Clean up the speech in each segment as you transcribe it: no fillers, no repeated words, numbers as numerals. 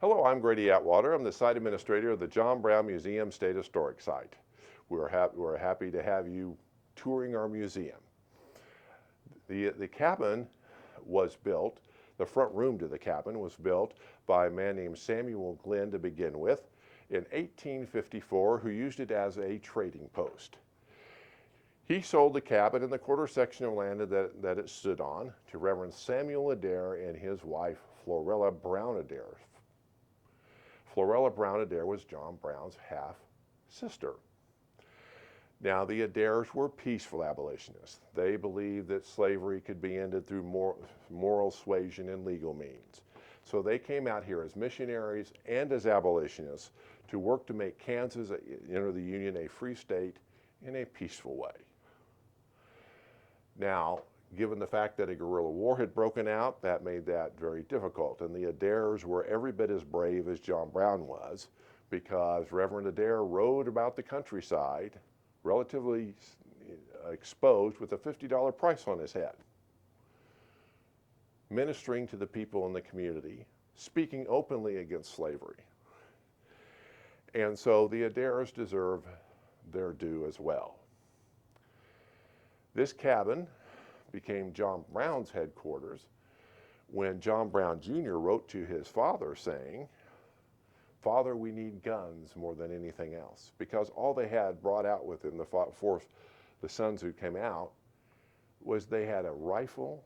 Hello, I'm Grady Atwater. I'm the site administrator of the John Brown Museum State Historic Site. We're happy to have you touring our museum. The cabin was built, the front room to the cabin was built by a man named Samuel Glenn to begin with in 1854, who used it as a trading post. He sold the cabin and the quarter section of land that it stood on to Reverend Samuel Adair and his wife Florella Brown Adair. Florella Brown Adair was John Brown's half-sister. Now, the Adairs were peaceful abolitionists. They believed that slavery could be ended through moral suasion and legal means. So they came out here as missionaries and as abolitionists to work to make Kansas enter the Union a free state in a peaceful way. Now, given the fact that a guerrilla war had broken out, that made that very difficult. And the Adairs were every bit as brave as John Brown was, because Reverend Adair rode about the countryside, relatively exposed, with a $50 price on his head, ministering to the people in the community, speaking openly against slavery. And so the Adairs deserve their due as well. This cabin became John Brown's headquarters when John Brown Jr. wrote to his father saying, "Father, we need guns more than anything else," because all they had brought out with them, the sons who came out, was they had a rifle,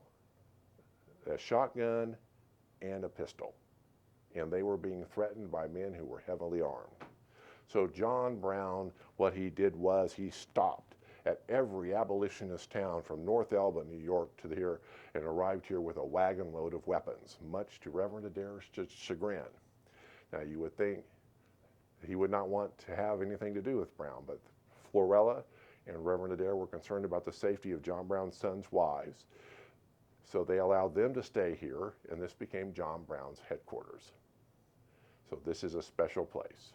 a shotgun, and a pistol. And they were being threatened by men who were heavily armed. So John Brown, what he did was he stopped at every abolitionist town from North Elba, New York, to here, and arrived here with a wagon load of weapons, much to Reverend Adair's chagrin. Now, you would think he would not want to have anything to do with Brown, but Florella and Reverend Adair were concerned about the safety of John Brown's sons' wives, so they allowed them to stay here, and this became John Brown's headquarters. So this is a special place.